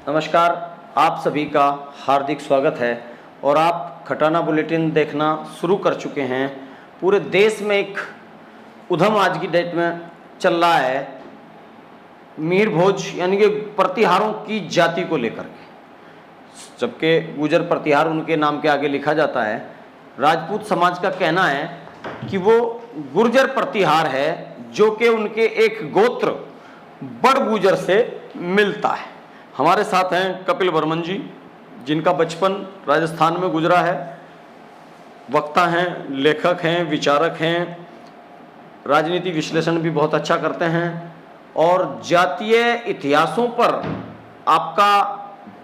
नमस्कार, आप सभी का हार्दिक स्वागत है और आप खटाना बुलेटिन देखना शुरू कर चुके हैं। पूरे देश में एक उधम आज की डेट में चल रहा है मीर भोज यानी कि प्रतिहारों की जाति को लेकर के, जबकि गुर्जर प्रतिहार उनके नाम के आगे लिखा जाता है। राजपूत समाज का कहना है कि वो गुर्जर प्रतिहार है जो कि उनके एक गोत्र बड़ गुर्जर से मिलता है। हमारे साथ हैं कपिल बर्मन जी, जिनका बचपन राजस्थान में गुजरा है। वक्ता हैं, लेखक हैं, विचारक हैं, राजनीति विश्लेषण भी बहुत अच्छा करते हैं और जातीय इतिहासों पर आपका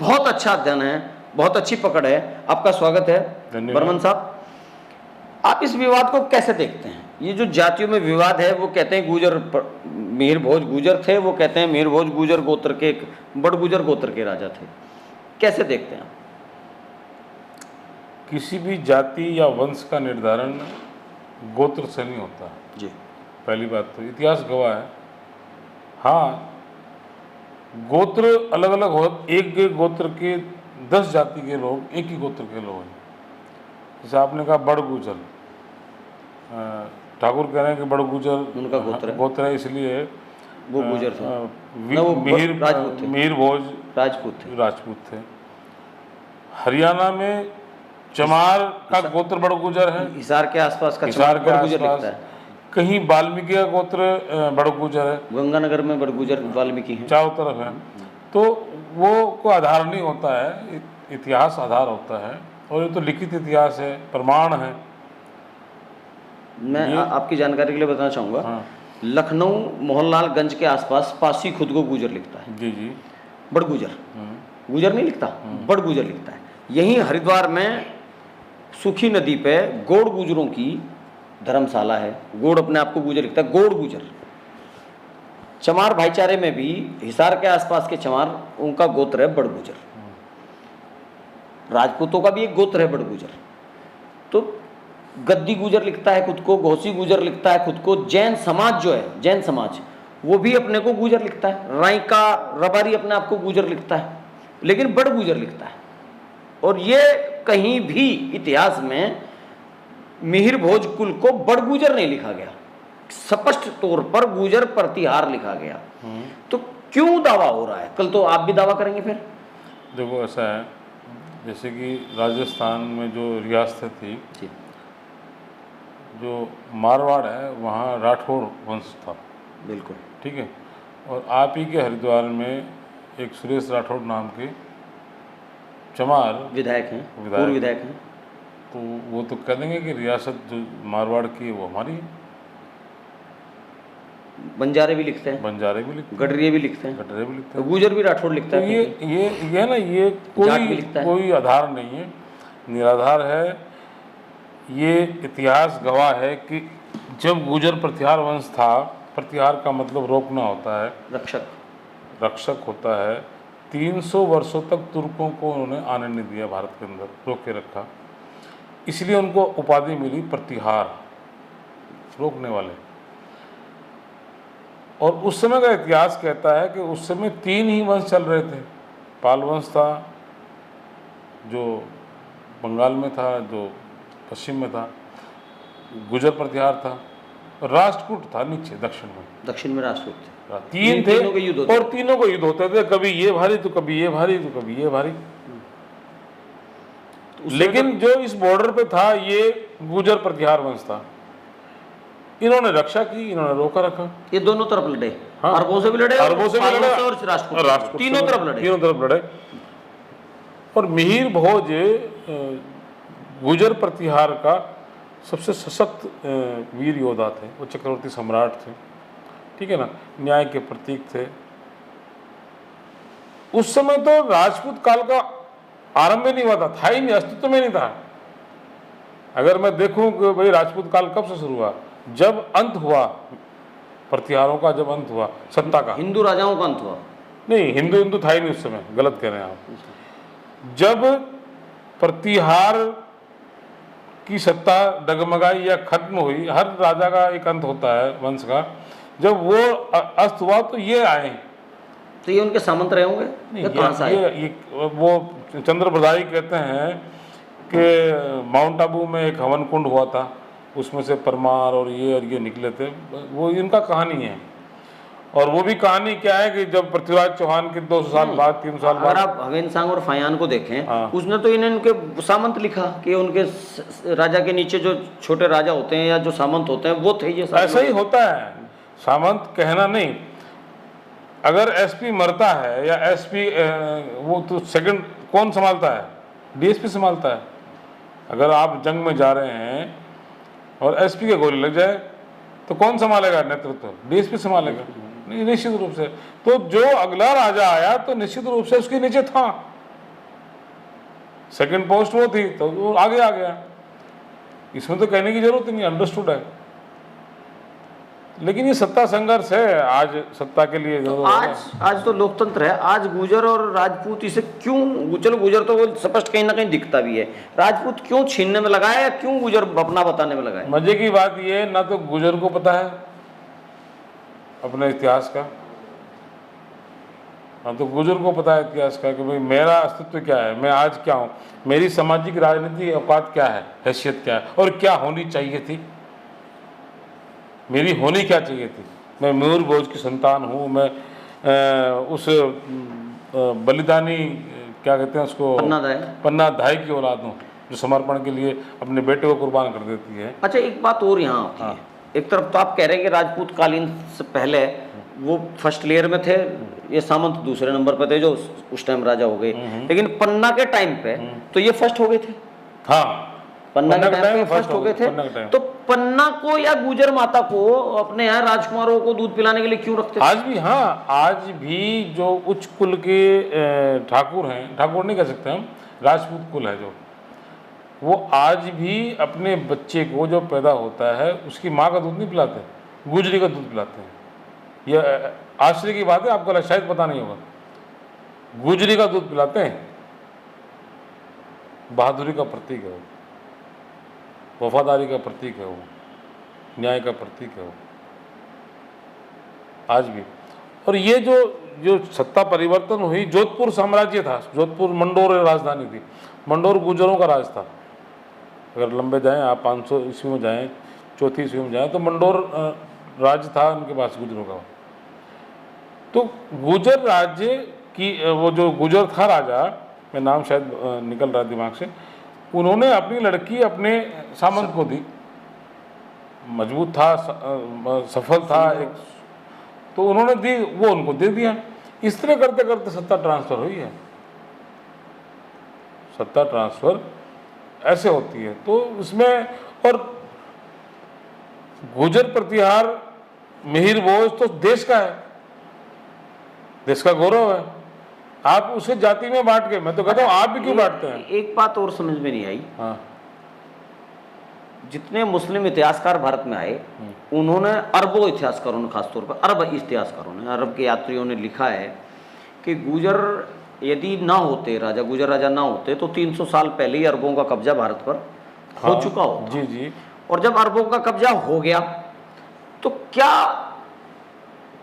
बहुत अच्छा अध्ययन है, बहुत अच्छी पकड़ है। आपका स्वागत है बर्मन साहब। आप इस विवाद को कैसे देखते हैं? ये जो जातियों में विवाद है, वो कहते हैं मीर भोज गुर्जर थे, वो कहते हैं मीर भोज गुर्जर गोत्र के, बड़ गुर्जर गोत्र के राजा थे। कैसे देखते हैं आप? किसी भी जाति या वंश का निर्धारण गोत्र से नहीं होता जी। पहली बात तो इतिहास गवाह है। हाँ, गोत्र अलग अलग हो, एक गोत्र के 10 जाति के लोग एक ही गोत्र के लोग हैं। जैसे आपने कहा बड़ गुर्जर, ठाकुर कह रहे हैं कि बड़ गुर्जर उनका गोत्र है, इसलिए वो गुर्जर थे। मीर भोज राजपूत थे। हरियाणा में चमार का गोत्र बड़ गुर्जर है, हिसार के आसपास का हिसार के गुर्जर आसपास लिखता है। कहीं वाल्मीकि का गोत्र बड़ गुर्जर है, गंगानगर में बड़ गुर्जर वाल्मीकि है, चारों तरफ है। तो वो को आधार नहीं होता है, इतिहास आधार होता है और ये तो लिखित इतिहास है, प्रमाण है। मैं आपकी जानकारी के लिए बताना चाहूँगा। हाँ। लखनऊ मोहनलालगंज के आसपास पासी खुद को गुर्जर लिखता है। जी जी। बड़ गुर्जर, गुर्जर नहीं लिखता, बड़ गुर्जर लिखता है। यहीं हरिद्वार में सुखी नदी पे गोड़ गुर्जरों की धर्मशाला है। गोड़ अपने आप को गुर्जर लिखता है, गोड़ गुर्जर। चमार भाईचारे में भी हिसार के आसपास के चमार, उनका गोत्र है बड़ गुर्जर। राजपूतों का भी एक गोत्र है बड़ गुर्जर। तो गद्दी गुर्जर लिखता है खुद को, घोसी गुर्जर लिखता है खुद को। जैन समाज जो है, जैन समाज, वो भी अपने को गुर्जर लिखता है। राइका रबारी अपने आप को गुर्जर लिखता है, लेकिन बड़ गुर्जर लिखता है। और ये कहीं भी इतिहास में मिहिर भोज कुल को बड़ गुर्जर नहीं लिखा गया, स्पष्ट तौर पर गुर्जर प्रतिहार लिखा गया। तो क्यों दावा हो रहा है? कल तो आप भी दावा करेंगे फिर। देखो ऐसा है, जैसे कि राजस्थान में जो रियासत थी जी, जो मारवाड़ है, वहाँ राठौड़ वंश था। बिल्कुल ठीक है। और आप ही के हरिद्वार में एक सुरेश राठौड़ नाम के चमार विधायक हैं, पूर्व विधायक हैं। तो वो तो कह देंगे कि रियासत जो मारवाड़ की है वो हमारी है। बंजारे भी लिखते हैं, बंजारे भी लिखते हैं, गडरिये भी लिखते हैं, गडरे भी लिखते हैं। गुर्जर भी राठौड़ लिखता तो है। ये ना, ये जाट भी लिखता है। कोई आधार नहीं है, निराधार है। ये इतिहास गवाह है कि जब गुर्जर प्रतिहार वंश था, प्रतिहार का मतलब रोकना होता है, रक्षक होता है। 300 वर्षों तक तुर्कों को उन्होंने आने नहीं दिया, भारत के अंदर रोक के रखा, इसलिए उनको उपाधि मिली प्रतिहार, रोकने वाले। और उस समय का इतिहास कहता है कि उस समय 3 ही वंश चल रहे थे। पाल वंश था जो बंगाल में था, जो पश्चिम में था, गुर्जर प्रतिहार था, और राष्ट्रकूट था नीचे दक्षिण में राष्ट्रकूट थे। 3 थे और तीनों को युद्ध होते थे, कभी ये भारी तो कभी ये भारी तो कभी ये भारी। लेकिन जो इस बॉर्डर पे था ये गुर्जर प्रतिहार वंश था। इन्होंने रक्षा की, इन्होंने रोका रखा। ये दोनों तरफ लड़े। हाँ, अरबों से भी लड़े, और राष्ट्रकूट, तीनों तरफ लड़े। और मिहिर भोज गुर्जर प्रतिहार का सबसे सशक्त वीर योद्धा थे। वो चक्रवर्ती सम्राट थे, ठीक है ना, न्याय के प्रतीक थे। उस समय तो राजपूत काल का आरंभ ही नहीं हुआ था ही नहीं, अस्तित्व में नहीं था। अगर मैं देखूं कि भाई राजपूत काल कब से शुरू हुआ, जब अंत हुआ प्रतिहारों का, जब अंत हुआ सत्ता का, हिंदू राजाओं का अंत हुआ। नहीं, हिंदू था ही नहीं उस समय, गलत कह रहे हैं आप। जब प्रतिहार की सत्ता डगमगाई या खत्म हुई, हर राजा का एक अंत होता है वंश का, जब वो अस्त हुआ तो ये आए तो ये उनके सामंत रहे होंगे? नहीं, ये कहाँ से आए? ये वो चंद्र बरदाई कहते हैं कि माउंट आबू में एक हवन कुंड हुआ था, उसमें से परमार और ये निकले थे, वो इनका कहानी है। और वो भी कहानी क्या है कि जब पृथ्वीराज चौहान के 200 साल बाद 300 साल अगर बाद, आप हवेन सांग और फायान को देखें, हाँ। उसने तो इन्हें उनके सामंत लिखा कि उनके राजा के नीचे जो छोटे राजा होते हैं या जो सामंत होते हैं वो थे ये सारे ऐसा ही लोग। होता है। सामंत कहना नहीं, अगर एसपी मरता है या एसपी वो तो सेकंड कौन संभालता है? डीएसपी संभालता है। अगर आप जंग में जा रहे हैं और एसपी के गोली लग जाए तो कौन संभालेगा नेतृत्व? डीएसपी संभालेगा। नहीं, निश्चित रूप से। तो जो अगला राजा आया तो निश्चित रूप से उसके नीचे था, सेकंड पोस्ट वो थी तो वो आगे आ गया। इसमें तो कहने की जरूरत नहीं, अंडरस्टूड है। लेकिन ये सत्ता संघर्ष है, आज सत्ता के लिए तो आज तो लोकतंत्र है। आज गुजर और राजपूत इसे क्यों, चलो गुजर तो वो स्पष्ट कहीं ना कहीं दिखता भी है, राजपूत क्यों छीनने में लगा है या क्यों गुजर अपना बताने में लगा है? मजे की बात ये, ना तो गुजर को पता है अपने इतिहास का, ना तो गुजर को पता है इतिहास का कि भाई मेरा अस्तित्व क्या है, मैं आज क्या हूँ, मेरी सामाजिक राजनीति औकात क्या है, हैसियत क्या है और क्या होनी चाहिए थी, मेरी होनी क्या चाहिए थी। मैं मयूर भोज की संतान हूँ, मैं उस बलिदानी क्या कहते हैं उसको, पन्ना धाई की औलाद हूँ जो समर्पण के लिए अपने बेटे को कुर्बान कर देती है। अच्छा, एक बात और यहाँ आती है। एक तरफ तो आप कह रहे हैं कि राजपूत कालीन से पहले वो फर्स्ट लेयर में थे, ये सामंत दूसरे नंबर पे थे जो उस टाइम राजा हो गए, लेकिन पन्ना के टाइम पे तो ये फर्स्ट हो गए थे। हाँ, पन्ना के टाइम पे फर्स्ट हो गए थे। तो पन्ना को या गुजर माता को अपने यहाँ राजकुमारों को दूध पिलाने के लिए क्यों रखते थे? आज भी, हाँ, आज भी जो उच्च कुल के ठाकुर हैं, ठाकुर नहीं कह सकते हम, राजपूत कुल है जो, वो आज भी अपने बच्चे को जो पैदा होता है उसकी माँ का दूध नहीं पिलाते, गुजरी का दूध पिलाते हैं। यह आश्चर्य की बात है, आपको शायद पता नहीं होगा, गुजरी का दूध पिलाते हैं। बहादुरी का प्रतीक है वो, वफादारी का प्रतीक है वो, न्याय का प्रतीक है वो, आज भी। और ये जो सत्ता परिवर्तन हुई, जोधपुर साम्राज्य था, जोधपुर मंडोर राजधानी थी, मंडोर गुजरों का राज था। अगर लंबे जाएं आप 500 ईस्वी में जाएं, 4वीं ईस्वी में जाएं तो मंडोर राज्य था उनके पास गुजरों का। तो गुजर राज्य की वो जो गुजर था राजा, मैं नाम शायद निकल रहा दिमाग से, उन्होंने अपनी लड़की अपने सामंत को दी, मजबूत था, सफल था एक, तो उन्होंने दी, वो उनको दे दिया। इस तरह करते करते सत्ता ट्रांसफर हुई है। सत्ता ट्रांसफर ऐसे होती है। तो इसमें, और गुजर प्रतिहार मिहिर भोज तो देश का है, देश का गौरव है। आप उसे जाति में बांट के, मैं तो कहता हूँ आप भी क्यों बांटते हैं? एक बात और समझ में नहीं आई। हाँ, जितने मुस्लिम इतिहासकार भारत में आए, उन्होंने, अरबों इतिहासकारों ने, खासतौर पर अरब इतिहासकारों ने, अरब के यात्रियों ने लिखा है कि गुजर यदि ना होते, राजा गुजर राजा ना होते तो 300 साल पहले ही अरबों का कब्जा भारत पर हो चुका होता। जी जी। और जब अरबों का कब्जा हो गया तो क्या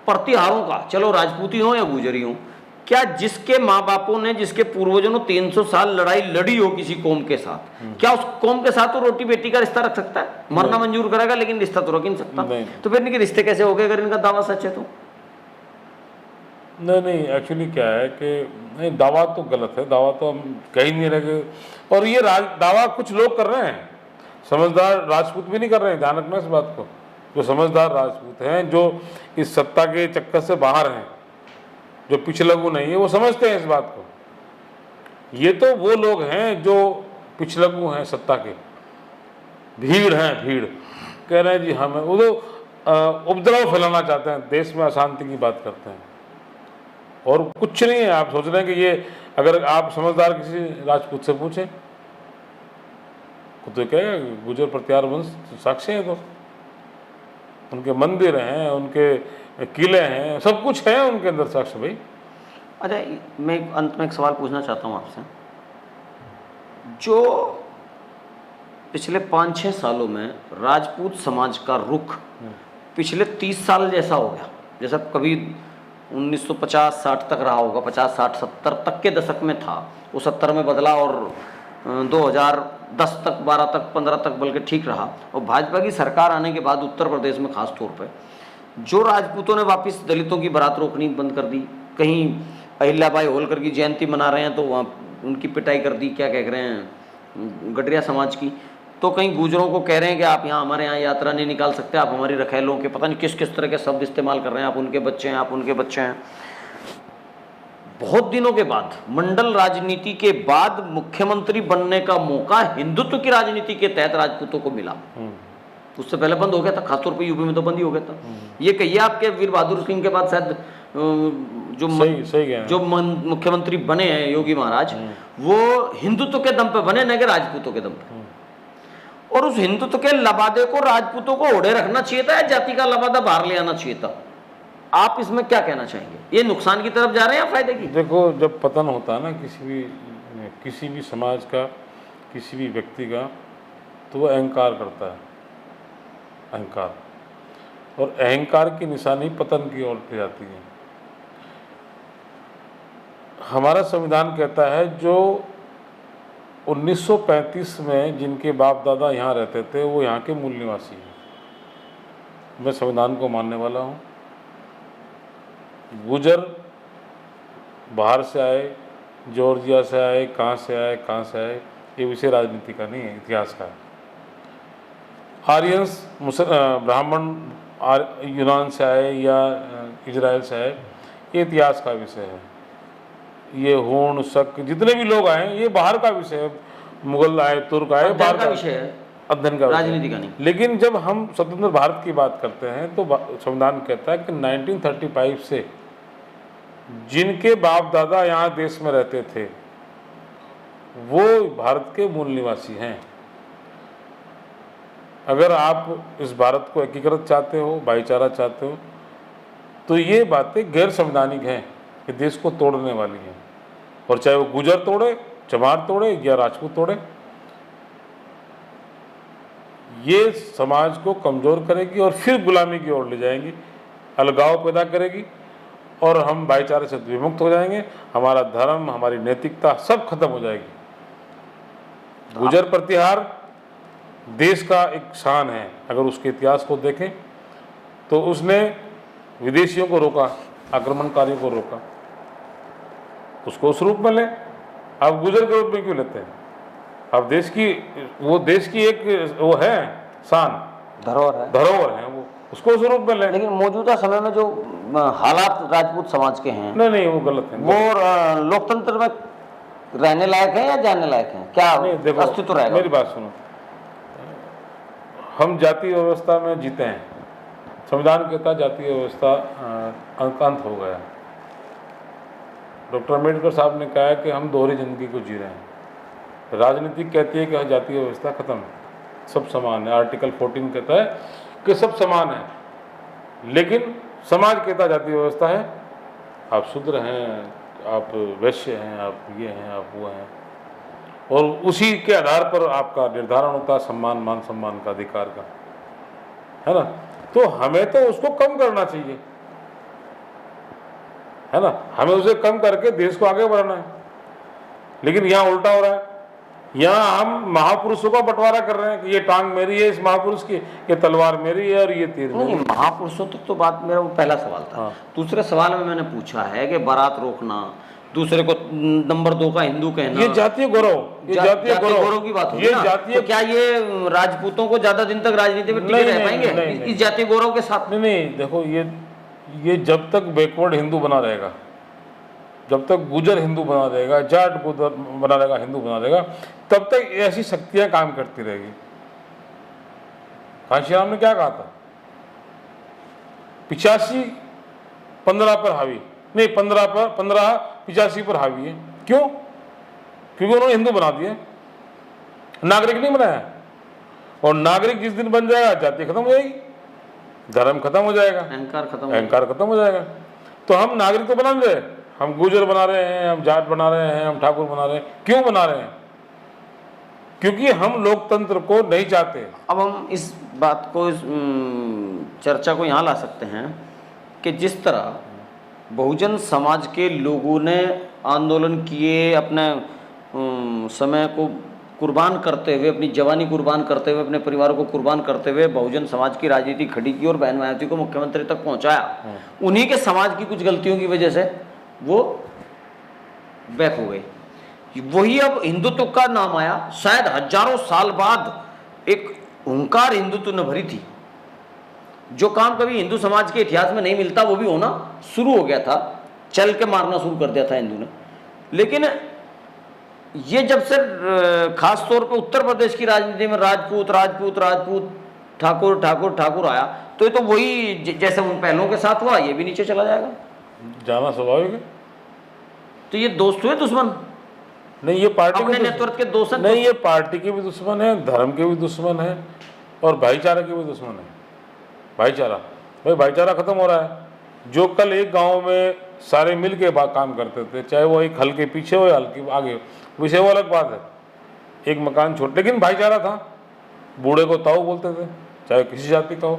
प्रतिहारों का, चलो राजपूती हो या गुजरी हो, क्या जिसके माँ बापों ने, जिसके पूर्वजों ने 300 साल लड़ाई लड़ी हो किसी कौम के साथ, क्या उस कौम के साथ तो रोटी बेटी का रिश्ता रख सकता है? मरना मंजूर करेगा लेकिन रिश्ता तो रख ही नहीं सकता। तो फिर इनके रिश्ते कैसे हो गए अगर इनका दावा सच है तो? नहीं, एक्चुअली क्या है कि नहीं, दावा तो गलत है, दावा तो हम कह ही नहीं रहे। और ये दावा कुछ लोग कर रहे हैं, समझदार राजपूत भी नहीं कर रहे हैं, ध्यान रखना इस बात को। जो समझदार राजपूत हैं, जो इस सत्ता के चक्कर से बाहर हैं, जो पिछलगू नहीं है, वो समझते हैं इस बात को। ये तो वो लोग हैं जो पिछलगू हैं सत्ता के, भीड़ हैं, भीड़ कह रहे हैं जी हमें, वो तो उपद्रव फैलाना चाहते हैं, देश में अशांति की बात करते हैं और कुछ नहीं है। आप सोच रहे हैं कि ये, अगर आप समझदार किसी राजपूत से पूछें तो क्या गुजर प्रतिहार वंश साक्ष्य है, तो उनके मंदिर हैं, उनके किले हैं, सब कुछ है उनके अंदर साक्ष्य भाई। अच्छा, मैं अंत में एक सवाल पूछना चाहता हूँ आपसे। जो पिछले 5-6 सालों में राजपूत समाज का रुख पिछले 30 साल जैसा हो गया, जैसा कभी 1950-60 तक रहा होगा, 50-60-70 तक के दशक में था, वो 70 में बदला और 2010 तक, 12 तक, 15 तक बल्कि ठीक रहा। और भाजपा की सरकार आने के बाद उत्तर प्रदेश में खास तौर पर जो राजपूतों ने वापस दलितों की बारात रोकनी बंद कर दी, कहीं अहिल्याबाई होलकर की जयंती मना रहे हैं तो वहाँ उनकी पिटाई कर दी, क्या कह रहे हैं, गडरिया समाज की। तो कहीं गुजरों को कह रहे हैं कि आप यहाँ हमारे यहाँ यात्रा नहीं निकाल सकते, आप हमारी रखैलों के, पता नहीं किस किस तरह के शब्द इस्तेमाल कर रहे हैं, आप उनके बच्चे हैं, आप उनके बच्चे हैं। बहुत दिनों के बाद, मंडल राजनीति के बाद मुख्यमंत्री बनने का मौका हिंदुत्व की राजनीति के तहत राजपूतों को मिला। उससे पहले बंद हो गया था, खासतौर पर यूपी में तो बंद ही हो गया था। ये कहिए आपके वीर बहादुर सिंह के बाद शायद जो मुख्यमंत्री बने हैं योगी महाराज, वो हिंदुत्व के दम पे बने, न कि राजपूतों के दम पे। और उस हिंदुत्व के लबादे को राजपूतों को ओढ़े रखना चाहिए था या जाति का लबादा बाहर ले आना चाहिए था? आप इसमें क्या कहना चाहेंगे? ये नुकसान की तरफ जा रहे हैं या फायदे की? देखो, जब पतन होता है ना किसी भी समाज का, किसी भी व्यक्ति का, तो वो अहंकार करता है, अहंकार, और अहंकार की निशानी पतन की ओर ले जाती है। हमारा संविधान कहता है जो 1935 में जिनके बाप दादा यहाँ रहते थे वो यहाँ के मूल निवासी हैं। मैं संविधान को मानने वाला हूँ। गुजर बाहर से आए, जॉर्जिया से आए, कहाँ से आए, ये विषय राजनीति का नहीं है, इतिहास का है। आर्यंस, ब्राह्मण यूनान से आए या इजराइल से आए, ये इतिहास का विषय है। ये हूण, शक, जितने भी लोग आए ये बाहर का विषय है। मुगल आए, तुर्क आए, बाहर का विषय है, अध्ययन का, राजनीति का नहीं। लेकिन जब हम स्वतंत्र भारत की बात करते हैं तो संविधान कहता है कि 1935 से जिनके बाप दादा यहाँ देश में रहते थे वो भारत के मूल निवासी हैं। अगर आप इस भारत को एकीकृत चाहते हो, भाईचारा चाहते हो, तो ये बातें गैर संवैधानिक हैं, कि देश को तोड़ने वाली हैं। और चाहे वो गुजर तोड़े, चमार तोड़े या राजपूत तोड़े, ये समाज को कमज़ोर करेगी और फिर गुलामी की ओर ले जाएंगी, अलगाव पैदा करेगी और हम भाईचारे से विमुक्त हो जाएंगे। हमारा धर्म, हमारी नैतिकता सब खत्म हो जाएगी। गुजर प्रतिहार देश का एक शान है। अगर उसके इतिहास को देखें तो उसने विदेशियों को रोका, आक्रमणकारियों को रोका, उसको उस रूप में लें। आप गुजर के रूप में क्यों लेते हैं? अब देश की एक वो है, शान, धरोहर है वो, उसको उस रूप में लें। लेकिन मौजूदा समय में जो हालात राजपूत समाज के हैं, नहीं वो गलत है। वो लोकतंत्र में रहने लायक है या जाने लायक है? क्या अस्तित्व रहेगा? मेरी बात सुनो, हम जातीय व्यवस्था में जीते हैं। संविधान कहता जातीय व्यवस्था अंत हो गया। डॉक्टर अम्बेडकर साहब ने कहा है कि हम दोहरी जिंदगी को जी रहे हैं। राजनीति कहती है कि जातीय व्यवस्था खत्म, सब समान है। आर्टिकल 14 कहता है कि सब समान है, लेकिन समाज कहता जातीय व्यवस्था है, आप शूद्र हैं, आप वैश्य हैं, आप ये हैं, आप वो हैं, और उसी के आधार पर आपका निर्धारण होता है सम्मान, मान सम्मान का, अधिकार का, है ना। तो हमें तो उसको कम करना चाहिए, है ना। हमें उसे कम करके देश को आगे बढ़ाना है। लेकिन यहाँ उल्टा हो रहा है। यहाँ हम महापुरुषों का बंटवारा कर रहे हैं कि ये टांग मेरी है इस महापुरुष की, ये तलवार मेरी है और ये तीर मेरी है। महापुरुषों तक तो बात, मेरा वो पहला सवाल था। हाँ। दूसरे सवाल में मैंने पूछा है कि बारात रोकना, दूसरे को नंबर 2 का हिंदू कहना, ये जातीय गौरव, ये जातीय गौरव की बात होगी ना। तो क्या ये राजपूतों को ज्यादा दिन तक राजनीति में टिके रह पाएंगे इस जातीय गौरव के साथ? नहीं, देखो ये जब तक बैकवर्ड हिंदू बना रहेगा, जब तक गुजर हिंदू बना रहेगा, जाट गुजर बना रहेगा, हिंदू बना रहेगा, तब तक ऐसी शक्तियां काम करती रहेगी। कांशीराम ने क्या कहा था? 85-15 पर हावी, नहीं 15-85 पर हावी है। क्यों? क्योंकि उन्होंने हिंदू बना दिए, नागरिक नहीं बनाया। और नागरिक जिस दिन बन जाएगा जाति खत्म हो जाएगी, धर्म खत्म हो जाएगा, अहंकार खत्म हो जाएगा। तो हम नागरिक तो बना रहे, हम गुजर बना रहे हैं, हम जाट बना रहे हैं, हम ठाकुर बना रहे हैं। क्यों बना रहे हैं? क्योंकि हम लोकतंत्र को नहीं चाहते। अब हम इस बात को, इस चर्चा को यहाँ ला सकते हैं कि जिस तरह बहुजन समाज के लोगों ने आंदोलन किए, अपने समय को कुर्बान करते हुए, अपनी जवानी कुर्बान करते हुए, अपने परिवारों को कुर्बान करते हुए बहुजन समाज की राजनीति खड़ी की और बहन मायावती को मुख्यमंत्री तक पहुंचाया। उन्हीं के समाज की कुछ गलतियों की वजह से वो बैक हो गए। वही अब हिंदुत्व का नाम आया, शायद हजारों साल बाद एक हुंकार हिंदुत्व ने भरी थी। जो काम कभी हिंदू समाज के इतिहास में नहीं मिलता वो भी होना शुरू हो गया था, चल के मारना शुरू कर दिया था हिंदू ने। लेकिन ये जब से खास तौर पे उत्तर प्रदेश की राजनीति में राजपूत राजपूत राजपूत, ठाकुर ठाकुर ठाकुर आया, तो ये तो वही जैसे उन पहलों के साथ हुआ, ये भी नीचे चला जाएगा, जाना स्वाभाविक है। तो ये दोस्त हुए दुश्मन नहीं, ये पार्टी अपने नेतृत्व के दोस्त नहीं, ये पार्टी के भी दुश्मन है, धर्म के भी दुश्मन है और भाईचारा के भी दुश्मन है। भाईचारा, भाई भाईचारा खत्म हो रहा है। जो कल एक गांव में सारे मिल के काम करते थे, चाहे वो एक हल के पीछे हो या हल के आगे हो, विषय वो अलग बात है, एक मकान छोड़, लेकिन भाईचारा था। बूढ़े को ताऊ बोलते थे, चाहे किसी जाति का हो,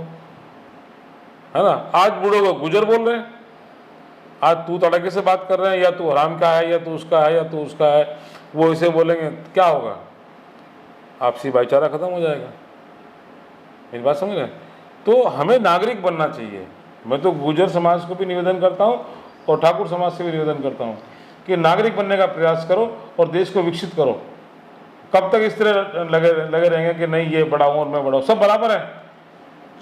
है ना। आज बूढ़े को गुजर बोल रहे हैं, आज तू तड़के से बात कर रहे हैं, या तू हराम का है, या तू उसका है, या तू उसका है, वो इसे बोलेंगे, क्या होगा? आपसी भाईचारा खत्म हो जाएगा। मेरी बात समझ रहे? तो हमें नागरिक बनना चाहिए। मैं तो गुर्जर समाज को भी निवेदन करता हूँ और ठाकुर समाज से भी निवेदन करता हूँ कि नागरिक बनने का प्रयास करो और देश को विकसित करो। कब तक इस तरह लगे रहेंगे कि नहीं ये बड़ा हूँ और मैं बड़ा हूँ? सब बराबर है,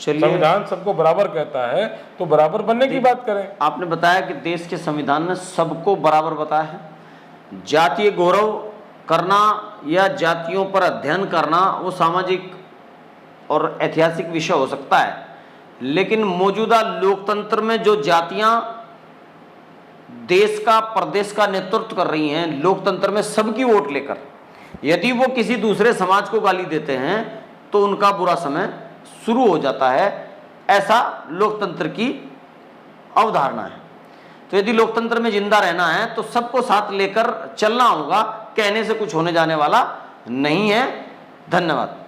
संविधान सबको बराबर कहता है, तो बराबर बनने की बात करें। आपने बताया कि देश के संविधान ने सबको बराबर बताया है। जातीय गौरव करना या जातियों पर अध्ययन करना वो सामाजिक और ऐतिहासिक विषय हो सकता है, लेकिन मौजूदा लोकतंत्र में जो जातियां देश का प्रदेश का नेतृत्व कर रही हैं, लोकतंत्र में सबकी वोट लेकर, यदि वो किसी दूसरे समाज को गाली देते हैं तो उनका बुरा समय शुरू हो जाता है। ऐसा लोकतंत्र की अवधारणा है। तो यदि लोकतंत्र में जिंदा रहना है तो सबको साथ लेकर चलना होगा, कहने से कुछ होने जाने वाला नहीं है। धन्यवाद।